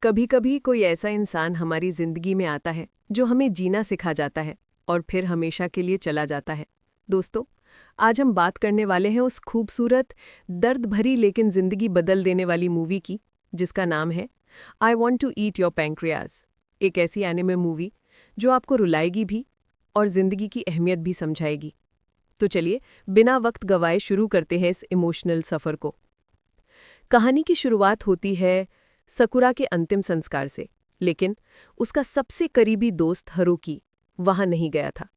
कभी कभी कोई ऐसा इंसान हमारी जिंदगी में आता है जो हमें जीना सिखा जाता है और फिर हमेशा के लिए चला जाता है। दोस्तों, आज हम बात करने वाले हैं उस खूबसूरत, दर्द भरी लेकिन जिंदगी बदल देने वाली मूवी की, जिसका नाम है I want to eat your pancreas. एक ऐसी एनिमे मूवी जो आपको रुलाएगी भी और जिंदगी की अहमियत भी समझाएगी। तो चलिए, बिना वक्त गवाए शुरू करते हैं इस इमोशनल सफ़र को। कहानी की शुरुआत होती है सकुरा के अंतिम संस्कार से, लेकिन उसका सबसे करीबी दोस्त हारुकी वहां नहीं गया था।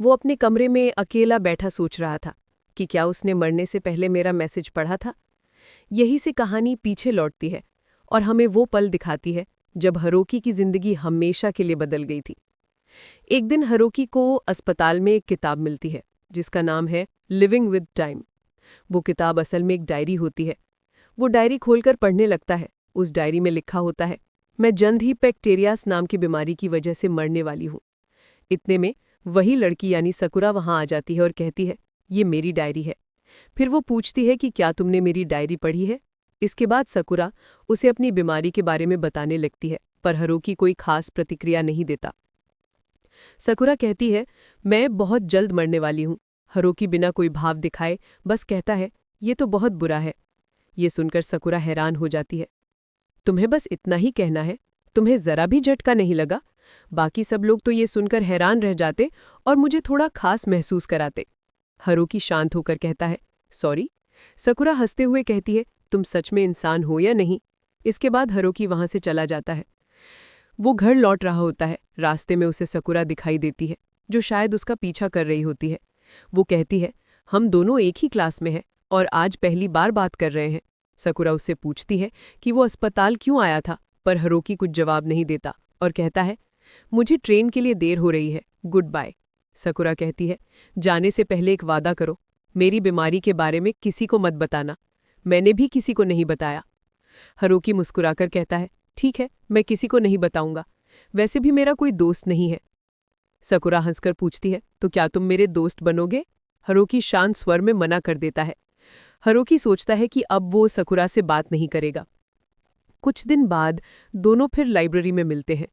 वो अपने कमरे में अकेला बैठा सोच रहा था कि क्या उसने मरने से पहले मेरा मैसेज पढ़ा था। यही से कहानी पीछे लौटती है और हमें वो पल दिखाती है जब हारुकी की जिंदगी हमेशा के लिए बदल गई थी। एक दिन हारुकी को अस्पताल में एक किताब मिलती है जिसका नाम है लिविंग विद टाइम। वो किताब असल में एक डायरी होती है। वो डायरी खोलकर पढ़ने लगता है। उस डायरी में लिखा होता है, मैं जल्द ही पैक्टेरियास नाम की बीमारी की वजह से मरने वाली हूँ। इतने में वही लड़की यानी सकुरा वहां आ जाती है और कहती है, ये मेरी डायरी है। फिर वो पूछती है कि क्या तुमने मेरी डायरी पढ़ी है। इसके बाद सकुरा उसे अपनी बीमारी के बारे में बताने लगती है, पर हारुकी कोई खास प्रतिक्रिया नहीं देता। सकुरा कहती है, मैं बहुत जल्द मरने वाली हूँ। हारुकी बिना कोई भाव दिखाए बस कहता है, ये तो बहुत बुरा है। ये सुनकर सकुरा हैरान हो जाती है। तुम्हें बस इतना ही कहना है? तुम्हें जरा भी झटका नहीं लगा? बाकी सब लोग तो ये सुनकर हैरान रह जाते और मुझे थोड़ा खास महसूस कराते। हारुकी शांत होकर कहता है, सॉरी। सकुरा हंसते हुए कहती है, तुम सच में इंसान हो या नहीं? इसके बाद हारुकी वहां से चला जाता है। वो घर लौट रहा होता है। रास्ते में उसे सकुरा दिखाई देती है, जो शायद उसका पीछा कर रही होती है। वो कहती है, हम दोनों एक ही क्लास में हैं और आज पहली बार बात कर रहे हैं। सकुरा उससे पूछती है कि वो अस्पताल क्यों आया था, पर हारुकी कुछ जवाब नहीं देता और कहता है, मुझे ट्रेन के लिए देर हो रही है, गुड बाय। सकुरा कहती है, जाने से पहले एक वादा करो, मेरी बीमारी के बारे में किसी को मत बताना। मैंने भी किसी को नहीं बताया। हारुकी मुस्कुराकर कहता है, ठीक है, मैं किसी को नहीं बताऊंगा। वैसे भी मेरा कोई दोस्त नहीं है। सकुरा हंसकर पूछती है, तो क्या तुम मेरे दोस्त बनोगे? हारुकी शांत स्वर में मना कर देता है। हारुकी सोचता है कि अब वो सकुरा से बात नहीं करेगा। कुछ दिन बाद दोनों फिर लाइब्रेरी में मिलते हैं।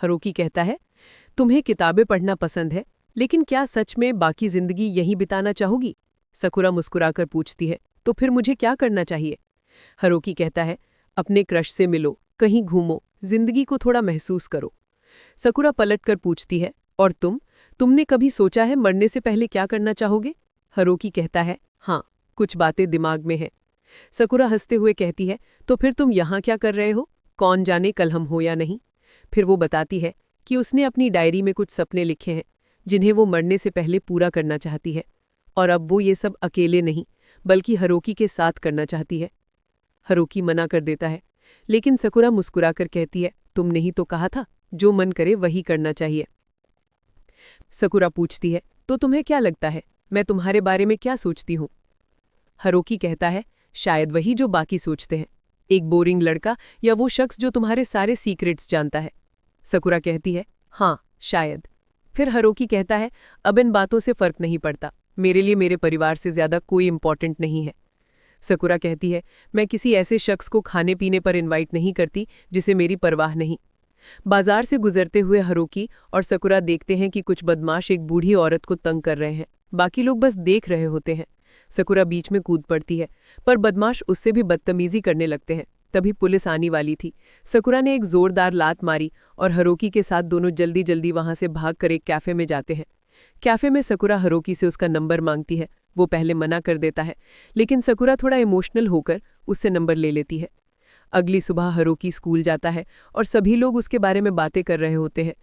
हारुकी कहता है, तुम्हें किताबें पढ़ना पसंद है, लेकिन क्या सच में बाकी जिंदगी यहीं बिताना चाहोगी? सकुरा मुस्कुराकर पूछती है, तो फिर मुझे क्या करना चाहिए? हारुकी कहता है, अपने क्रश से मिलो, कहीं घूमो, जिंदगी को थोड़ा महसूस करो। सकुरा पलटकर पूछती है, और तुमने कभी सोचा है मरने से पहले क्या करना चाहोगे? हारुकी कहता है, हाँ, कुछ बातें दिमाग में हैं। सकुरा हंसते हुए कहती है, तो फिर तुम यहाँ क्या कर रहे हो? कौन जाने कल हम हो या नहीं। फिर वो बताती है कि उसने अपनी डायरी में कुछ सपने लिखे हैं जिन्हें वो मरने से पहले पूरा करना चाहती है, और अब वो ये सब अकेले नहीं बल्कि हारुकी के साथ करना चाहती है। हारुकी मना कर देता है, लेकिन सकुरा मुस्कुराकर कहती है, तुमने ही तो कहा था जो मन करे वही करना चाहिए। सकुरा पूछती है, तो तुम्हें क्या लगता है मैं तुम्हारे बारे में क्या सोचती हूँ? हारुकी कहता है, शायद वही जो बाकी सोचते हैं, एक बोरिंग लड़का या वो शख्स जो तुम्हारे सारे सीक्रेट्स जानता है। सकुरा कहती है, हाँ, शायद। फिर हारुकी कहता है, अब इन बातों से फर्क नहीं पड़ता, मेरे लिए मेरे परिवार से ज्यादा कोई इंपॉर्टेंट नहीं है। सकुरा कहती है, मैं किसी ऐसे शख्स को खाने पीने पर इनवाइट नहीं करती जिसे मेरी परवाह नहीं। बाजार से गुजरते हुए हारुकी और सकुरा देखते हैं कि कुछ बदमाश एक बूढ़ी औरत को तंग कर रहे हैं। बाकी लोग बस देख रहे होते हैं। सकुरा बीच में कूद पड़ती है, पर बदमाश उससे भी बदतमीजी करने लगते हैं। तभी पुलिस आने वाली थी। सकुरा ने एक जोरदार लात मारी और हारुकी के साथ दोनों जल्दी जल्दी वहां से भागकर एक कैफे में जाते हैं। कैफे में सकुरा हारुकी से उसका नंबर मांगती है। वो पहले मना कर देता है, लेकिन सकुरा थोड़ा इमोशनल होकर उससे नंबर ले लेती है। अगली सुबह हारुकी स्कूल जाता है और सभी लोग उसके बारे में बातें कर रहे होते हैं।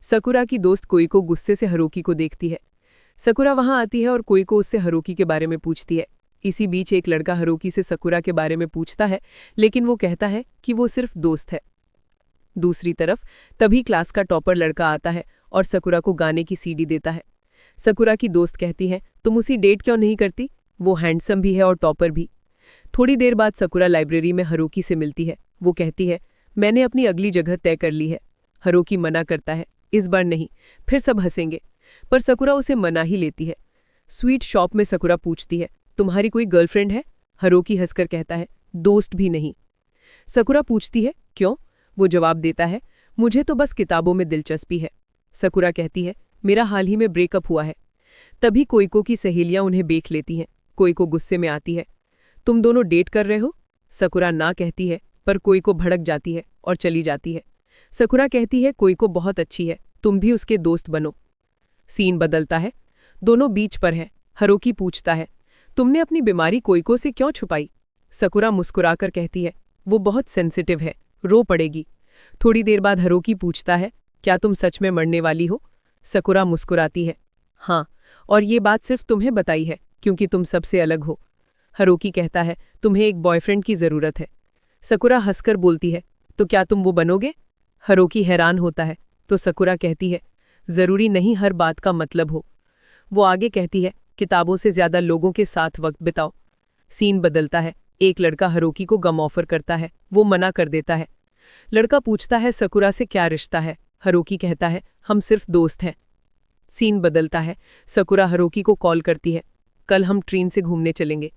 सकुरा की दोस्त कोईको गुस्से से हारुकी को देखती है। सकुरा वहां आती है और कोईको उससे हारुकी के बारे में पूछती है। इसी बीच एक लड़का हारुकी से सकुरा के बारे में पूछता है, लेकिन वो कहता है कि वो सिर्फ दोस्त है। दूसरी तरफ तभी क्लास का टॉपर लड़का आता है और सकुरा को गाने की सीडी देता है। सकुरा की दोस्त कहती है, तुम उसी डेट क्यों नहीं करती? वो हैंडसम भी है और टॉपर भी। थोड़ी देर बाद सकुरा लाइब्रेरी में हारुकी से मिलती है। वो कहती है, मैंने अपनी अगली जगह तय कर ली है। हारुकी मना करता है, इस बार नहीं, फिर सब हंसेंगे। पर सकुरा उसे मना ही लेती है। स्वीट शॉप में सकुरा पूछती है, तुम्हारी कोई गर्लफ्रेंड है? हारुकी हंसकर कहता है, दोस्त भी नहीं। सकुरा पूछती है, क्यों? वो जवाब देता है, मुझे तो बस किताबों में दिलचस्पी है। सकुरा कहती है, मेरा हाल ही में ब्रेकअप हुआ है। तभी कोइको की सहेलियां उन्हें देख लेती हैं। कोइको गुस्से में आती है, तुम दोनों डेट कर रहे हो? सकुरा ना कहती है, पर कोइको भड़क जाती है और चली जाती है। सकुरा कहती है, कोइको बहुत अच्छी है, तुम भी उसके दोस्त बनो। सीन बदलता है, दोनों बीच पर हैं। हारुकी पूछता है, तुमने अपनी बीमारी कोइको से क्यों छुपाई? सकुरा मुस्कुराकर कहती है, वो बहुत सेंसिटिव है, रो पड़ेगी। थोड़ी देर बाद हारुकी पूछता है, क्या तुम सच में मरने वाली हो? सकुरा मुस्कुराती है, हाँ, और ये बात सिर्फ तुम्हें बताई है क्योंकि तुम सबसे अलग हो। हारुकी कहता है, तुम्हें एक बॉयफ्रेंड की जरूरत है। सकुरा हंसकर बोलती है, तो क्या तुम वो बनोगे? हारुकी हैरान होता है, तो सकुरा कहती है, जरूरी नहीं हर बात का मतलब हो। वो आगे कहती है, किताबों से ज्यादा लोगों के साथ वक्त बिताओ। सीन बदलता है, एक लड़का हारुकी को गम ऑफर करता है, वो मना कर देता है। लड़का पूछता है, सकुरा से क्या रिश्ता है? हारुकी कहता है, हम सिर्फ दोस्त हैं। सीन बदलता है, सकुरा हारुकी को कॉल करती है, कल हम ट्रेन से घूमने चलेंगे।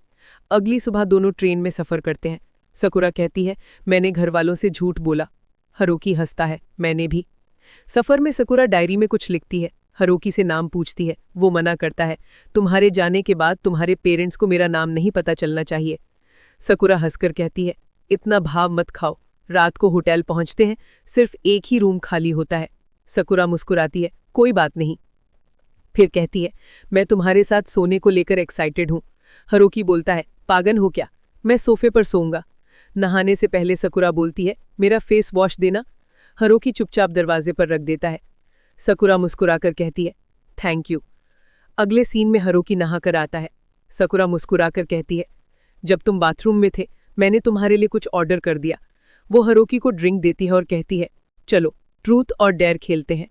अगली सुबह दोनों ट्रेन में सफर करते हैं। सकुरा कहती है, मैंने घर वालों से झूठ बोला। हारुकी हंसता है, मैंने भी। सफर में सकुरा डायरी में कुछ लिखती है। हारुकी से नाम पूछती है, वो मना करता है, तुम्हारे जाने के बाद तुम्हारे पेरेंट्स को मेरा नाम नहीं पता चलना चाहिए। सकुरा हंसकर कहती है, इतना भाव मत खाओ। रात को होटल पहुंचते हैं, सिर्फ एक ही रूम खाली होता है। सकुरा मुस्कुराती है, कोई बात नहीं। फिर कहती है, मैं तुम्हारे साथ सोने को लेकर एक्साइटेड हूं। हारुकी बोलता है, पागल हो क्या? मैं सोफे पर सोऊंगा। नहाने से पहले सकुरा बोलती है, मेरा फेस वॉश देना। हारुकी चुपचाप दरवाजे पर रख देता है। सकुरा मुस्कुराकर कहती है, थैंक यू। अगले सीन में हारुकी नहाकर आता है। सकुरा मुस्कुराकर कहती है, जब तुम बाथरूम में थे मैंने तुम्हारे लिए कुछ ऑर्डर कर दिया। वो हारुकी को ड्रिंक देती है और कहती है, चलो ट्रूथ और डेयर खेलते हैं।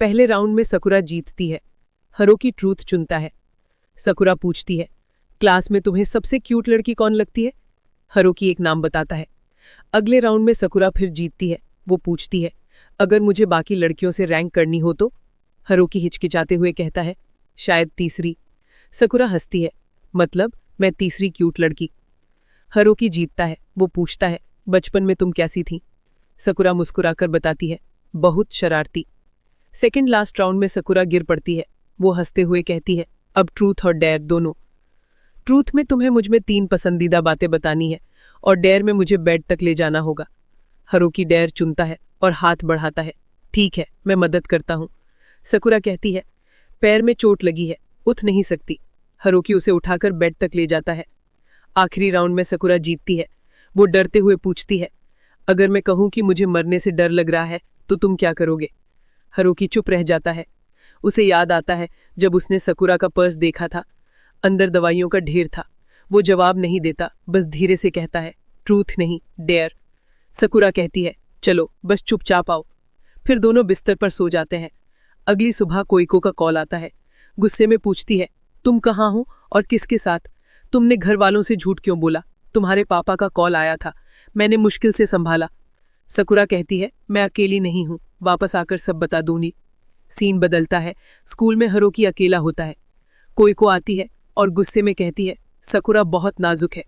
पहले राउंड में सकुरा जीतती है। हारुकी ट्रूथ चुनता है। सकुरा पूछती है, क्लास में तुम्हें सबसे क्यूट लड़की कौन लगती है? हारुकी एक नाम बताता है। अगले राउंड में सकुरा फिर जीतती है। वो पूछती है, अगर मुझे बाकी लड़कियों से रैंक करनी हो तो? हारुकी हिचकिचाते हुए कहता है, शायद तीसरी। सकुरा हंसती है, मतलब मैं तीसरी क्यूट लड़की। हारुकी जीतता है। वो पूछता है, बचपन में तुम कैसी थी? सकुरा मुस्कुराकर बताती है, बहुत शरारती। सेकंड लास्ट राउंड में सकुरा गिर पड़ती है। वो हंसते हुए कहती है, अब ट्रूथ और डेयर दोनों। ट्रूथ में तुम्हें मुझ में 3 पसंदीदा बातें बतानी है और डेयर में मुझे बेड तक ले जाना होगा। हारुकी डेयर चुनता है और हाथ बढ़ाता है, ठीक है, मैं मदद करता हूँ। सकुरा कहती है, पैर में चोट लगी है, उठ नहीं सकती। हारुकी उसे उठाकर बेड तक ले जाता है। आखिरी राउंड में सकुरा जीतती है। वो डरते हुए पूछती है, अगर मैं कहूं कि मुझे मरने से डर लग रहा है तो तुम क्या करोगे? हारुकी चुप रह जाता है। उसे याद आता है जब उसने सकुरा का पर्स देखा था, अंदर दवाइयों का ढेर था। वो जवाब नहीं देता, बस धीरे से कहता है, ट्रूथ नहीं, डेयर। सकुरा कहती है, चलो बस चुपचाप आओ। फिर दोनों बिस्तर पर सो जाते हैं। अगली सुबह कोइको का कॉल आता है। गुस्से में पूछती है, तुम कहाँ हो और किसके साथ? तुमने घर वालों से झूठ क्यों बोला? तुम्हारे पापा का कॉल आया था, मैंने मुश्किल से संभाला। सकुरा कहती है, मैं अकेली नहीं हूं, वापस आकर सब बता दूंगी। सीन बदलता है, स्कूल में हारुकी अकेला होता है। कोइको आती है और गुस्से में कहती है, सकुरा बहुत नाजुक है,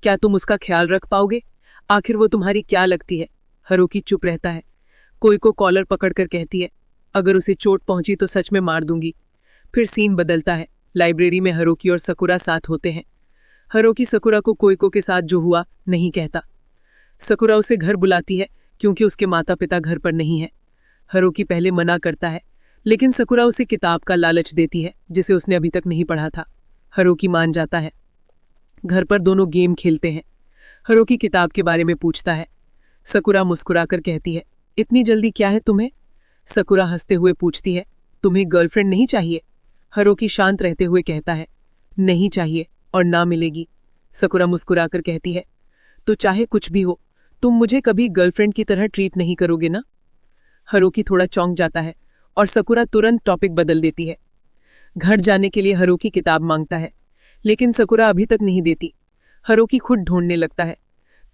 क्या तुम उसका ख्याल रख पाओगे? आखिर वो तुम्हारी क्या लगती है? हारुकी चुप रहता है। कोइको कॉलर पकड़कर कहती है, अगर उसे चोट पहुंची तो सच में मार दूंगी। फिर सीन बदलता है, लाइब्रेरी में हारुकी और सकुरा साथ होते हैं। हारुकी सकुरा को कोइको के साथ जो हुआ नहीं कहता। सकुरा उसे घर बुलाती है क्योंकि उसके माता पिता घर पर नहीं है। हारुकी पहले मना करता है, लेकिन सकुरा उसे किताब का लालच देती है जिसे उसने अभी तक नहीं पढ़ा था। हारुकी मान जाता है। घर पर दोनों गेम खेलते हैं। हारुकी किताब के बारे में पूछता है। सकुरा मुस्कुराकर कहती है, इतनी जल्दी क्या है तुम्हें? सकुरा हंसते हुए पूछती है, तुम्हें गर्लफ्रेंड नहीं चाहिए? हारुकी शांत रहते हुए कहता है, नहीं चाहिए और ना मिलेगी। सकुरा मुस्कुराकर कहती है, तो चाहे कुछ भी हो, तुम मुझे कभी गर्लफ्रेंड की तरह ट्रीट नहीं करोगे ना? हारुकी थोड़ा चौंक जाता है और सकुरा तुरंत टॉपिक बदल देती है। घर जाने के लिए हारुकी किताब मांगता है, लेकिन सकुरा अभी तक नहीं देती। हारुकी खुद ढूंढने लगता है।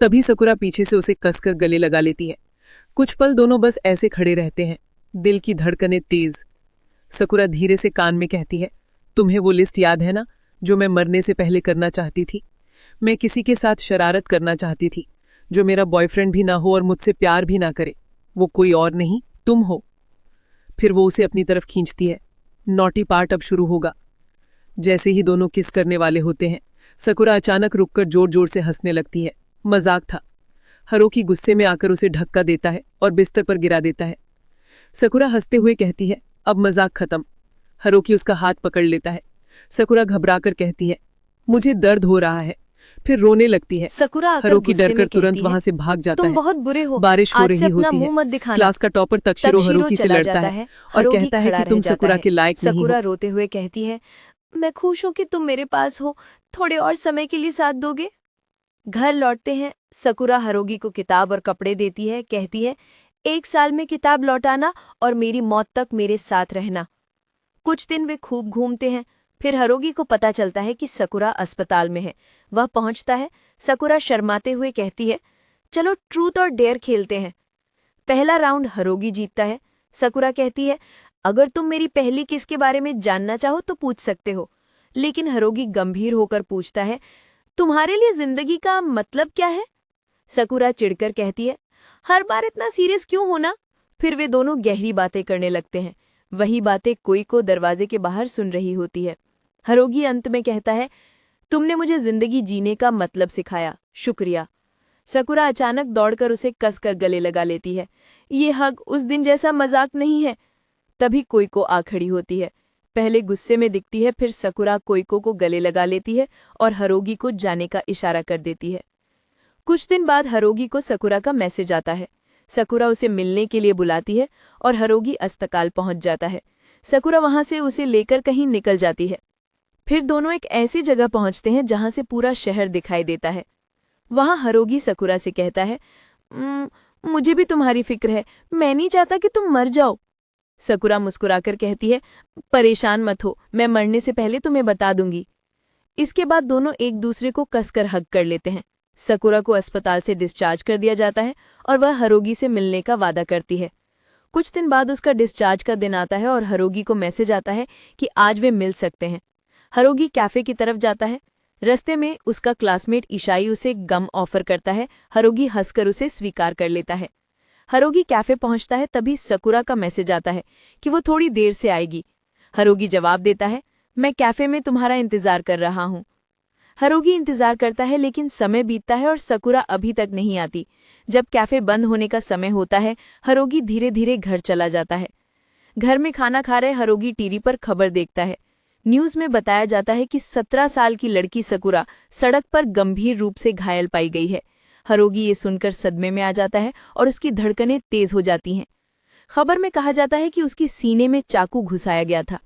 तभी सकुरा पीछे से उसे कसकर गले लगा लेती है। कुछ पल दोनों बस ऐसे खड़े रहते हैं, दिल की धड़कनें तेज। सकुरा धीरे से कान में कहती है, तुम्हें वो लिस्ट याद है ना जो मैं मरने से पहले करना चाहती थी? मैं किसी के साथ शरारत करना चाहती थी जो मेरा बॉयफ्रेंड भी ना हो और मुझसे प्यार भी ना करे, वो कोई और नहीं तुम हो। फिर वो उसे अपनी तरफ खींचती है। नॉटी पार्ट अब शुरू होगा। जैसे ही दोनों किस करने वाले होते हैं, सकुरा अचानक रुककर जोर जोर से हंसने लगती है। मजाक था। हारुकी गुस्से में आकर उसे धक्का देता है और बिस्तर पर गिरा देता है। सकुरा हंसते हुए कहती है, अब मजाक खत्म। हारुकी उसका हाथ पकड़ लेता है। सकुरा घबराकर कहती है, मुझे दर्द हो रहा है। फिर रोने लगती है। सकुरा आकर हारुकी गुस्से में डरकर तुरंत कहती है, वहां से भाग जाता तुम है। बहुत बुरे हो, बारिश हो आज से रही अपना होती है। मुंह मत दिखाना। क्लास का टॉपर तक्षिरो तक्षिरो हारुकी से चला लड़ता जाता है है। और हारुकी कहता है खड़ा कि रह तुम जाता सकुरा है। के लायक नहीं सकुरा हो। रोते हुए कहती है, मैं खुश हूं कि तुम मेरे पास हो, थोड़े और समय के लिए साथ दोगे। घर लौटते हैं। सकुरा हारुकी को किताब और कपड़े देती है, कहती है, 1 साल में किताब लौटाना और मेरी मौत तक मेरे साथ रहना। कुछ दिन वे खूब घूमते हैं। फिर हारुकी को पता चलता है कि सकुरा अस्पताल में है। वह पहुंचता है। सकुरा शर्माते हुए कहती है, चलो ट्रूथ और डेयर खेलते हैं। पहला राउंड हारुकी जीतता है। सकुरा कहती है, अगर तुम मेरी पहली किस के बारे में जानना चाहो तो पूछ सकते हो। लेकिन हारुकी गंभीर होकर पूछता है, तुम्हारे लिए जिंदगी का मतलब क्या है? सकुरा चिढ़कर कहती है, हर बार इतना सीरियस क्यों होना? फिर वे दोनों गहरी बातें करने लगते हैं। वही बातें कोईको दरवाजे के बाहर सुन रही होती है। हारुकी अंत में कहता है, तुमने मुझे जिंदगी जीने का मतलब सिखाया, शुक्रिया। सकुरा अचानक दौड़कर उसे कसकर गले लगा लेती है। ये हग उस दिन जैसा मजाक नहीं है। तभी कोईको आ खड़ी होती है। पहले गुस्से में दिखती है, फिर सकुरा कोईको को गले लगा लेती है और हारुकी को जाने का इशारा कर देती है। कुछ दिन बाद हारुकी को सकुरा का मैसेज आता है। सकुरा उसे मिलने के लिए बुलाती है और हारुकी अस्पताल पहुंच जाता है। सकुरा वहां से उसे लेकर कहीं निकल जाती है। फिर दोनों एक ऐसी जगह पहुंचते हैं जहां से पूरा शहर दिखाई देता है। वहां हारुकी सकुरा से कहता है, मुझे भी तुम्हारी फिक्र है, मैं नहीं चाहता कि तुम मर जाओ। सकुरा मुस्कुराकर कहती है, परेशान मत हो, मैं मरने से पहले तुम्हें बता दूंगी। इसके बाद दोनों एक दूसरे को कसकर हग कर लेते हैं। सकुरा को अस्पताल से डिस्चार्ज कर दिया जाता है और वह हारुकी से मिलने का वादा करती है। कुछ दिन बाद उसका डिस्चार्ज का दिन आता है और हारुकी को मैसेज आता है कि आज वे मिल सकते हैं। हारुकी कैफे की तरफ जाता है। रास्ते में उसका क्लासमेट ईशाई उसे गम ऑफर करता है। हारुकी हंसकर उसे स्वीकार कर लेता है। हारुकी कैफे पहुंचता है, तभी सकुरा का मैसेज आता है कि वो थोड़ी देर से आएगी। हारुकी जवाब देता है, मैं कैफे में तुम्हारा इंतजार कर रहा हूँ। हारुकी इंतजार करता है, लेकिन समय बीतता है और सकुरा अभी तक नहीं आती। जब कैफे बंद होने का समय होता है, हारुकी धीरे धीरे घर चला जाता है। घर में खाना खा रहे हारुकी टीवी पर खबर देखता है। न्यूज में बताया जाता है कि 17 साल की लड़की सकुरा सड़क पर गंभीर रूप से घायल पाई गई है। हारुकी ये सुनकर सदमे में आ जाता है और उसकी धड़कनें तेज हो जाती हैं। खबर में कहा जाता है कि उसकी सीने में चाकू घुसाया गया था।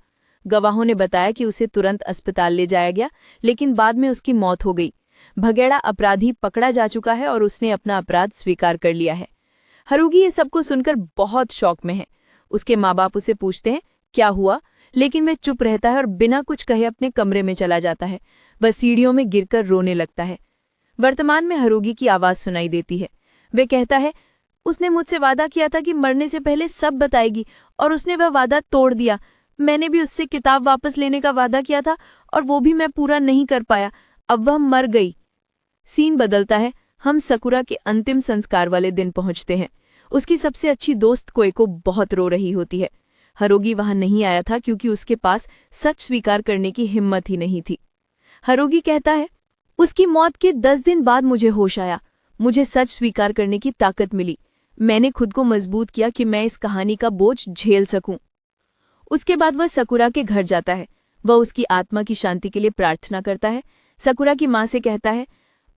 गवाहों ने बताया कि उसे तुरंत अस्पताल ले जाया गया, लेकिन बाद में उसकी मौत हो गई। भगेड़ा अपराधी पकड़ा जा चुका है और उसने अपना अपराध स्वीकार कर लिया है। हारुकी ये सबको सुनकर बहुत शौक में है। उसके माँ बाप उसे पूछते हैं, क्या हुआ? लेकिन वह चुप रहता है और बिना कुछ कहे अपने कमरे में चला जाता है। वह सीढ़ियों में गिरकर रोने लगता है। वर्तमान में हारुकी की आवाज सुनाई देती है। वह कहता है, उसने मुझसे वादा किया था कि मरने से पहले सब बताएगी और उसने वह वादा तोड़ दिया। मैंने भी उससे किताब वापस लेने का वादा किया था और वो भी मैं पूरा नहीं कर पाया। अब वह मर गई। सीन बदलता है। हम सकुरा के अंतिम संस्कार वाले दिन पहुंचते हैं। उसकी सबसे अच्छी दोस्त कोईको बहुत रो रही होती है। हारुकी वहां नहीं आया था क्योंकि उसके पास सच स्वीकार करने की हिम्मत ही नहीं थी। हारुकी कहता है, उसकी मौत के 10 दिन बाद मुझे होश आया। मुझे सच स्वीकार करने की ताकत मिली। मैंने खुद को मजबूत किया कि मैं इस कहानी का बोझ झेल सकूं। उसके बाद वह सकुरा के घर जाता है। वह उसकी आत्मा की शांति के लिए प्रार्थना करता है। सकुरा की माँ से कहता है,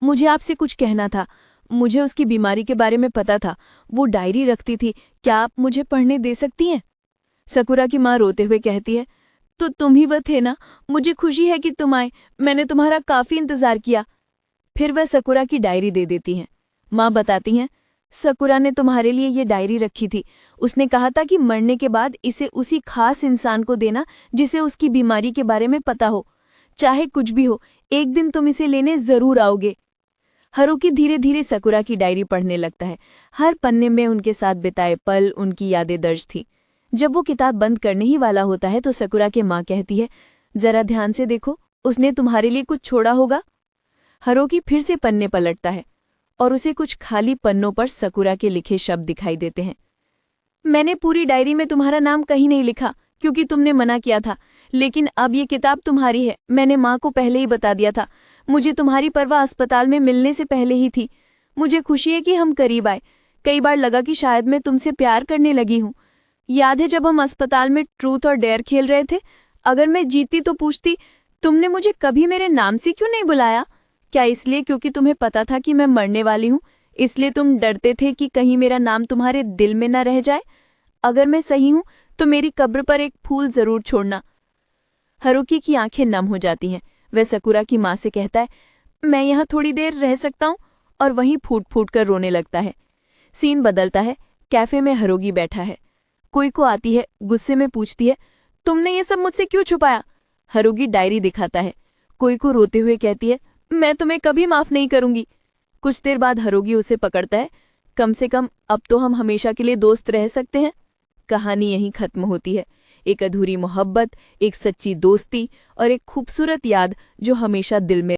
मुझे आपसे कुछ कहना था। मुझे उसकी बीमारी के बारे में पता था। वो डायरी रखती थी, क्या आप मुझे पढ़ने दे सकती हैं? सकुरा की माँ रोते हुए कहती है, तो तुम ही वह थे ना, मुझे खुशी है कि तुम आए, मैंने तुम्हारा काफी इंतजार किया। फिर वह सकुरा की डायरी दे देती हैं। माँ बताती हैं, सकुरा ने तुम्हारे लिए ये डायरी रखी थी। उसने कहा था कि मरने के बाद इसे उसी खास इंसान को देना जिसे उसकी बीमारी के बारे में पता हो। चाहे कुछ भी हो, एक दिन तुम इसे लेने जरूर आओगे। हारुकी धीरे धीरे सकुरा की डायरी पढ़ने लगता है। हर पन्ने में उनके साथ बिताए पल, उनकी यादें दर्ज थी। जब वो किताब बंद करने ही वाला होता है तो सकुरा की माँ कहती है, जरा ध्यान से देखो, उसने तुम्हारे लिए कुछ छोड़ा होगा। हारुकी फिर से पन्ने पलटता है। और उसे कुछ खाली पन्नों पर सकुरा के लिखे शब्द दिखाई देते हैं। मैंने पूरी डायरी में तुम्हारा नाम कहीं नहीं लिखा क्योंकि तुमने मना किया था, लेकिन अब ये किताब तुम्हारी है। मैंने माँ को पहले ही बता दिया था। मुझे तुम्हारी परवाह अस्पताल में मिलने से पहले ही थी। मुझे खुशी है कि हम करीब आए। कई बार लगा कि शायद मैं तुमसे प्यार करने लगी हूँ। याद है जब हम अस्पताल में ट्रूथ और डेयर खेल रहे थे? अगर मैं जीती तो पूछती, तुमने मुझे कभी मेरे नाम से क्यों नहीं बुलाया? क्या इसलिए क्योंकि तुम्हें पता था कि मैं मरने वाली हूँ, इसलिए तुम डरते थे कि कहीं मेरा नाम तुम्हारे दिल में न रह जाए? अगर मैं सही हूं तो मेरी कब्र पर एक फूल जरूर छोड़ना। हारुकी की आंखें नम हो जाती हैं। वह सकुरा की माँ से कहता है, मैं यहाँ थोड़ी देर रह सकता हूँ, और वहीं फूट फूट कर रोने लगता है। सीन बदलता है। कैफे में हारुकी बैठा है। कोई को आती है, गुस्से में पूछती है, तुमने ये सब मुझसे क्यों छुपाया? हारुकी डायरी दिखाता है। कोई को रोते हुए कहती है, मैं तुम्हें कभी माफ नहीं करूंगी। कुछ देर बाद हारुकी उसे पकड़ता है। कम से कम अब तो हम हमेशा के लिए दोस्त रह सकते हैं। कहानी यहीं खत्म होती है। एक अधूरी मोहब्बत, एक सच्ची दोस्ती और एक खूबसूरत याद जो हमेशा दिल में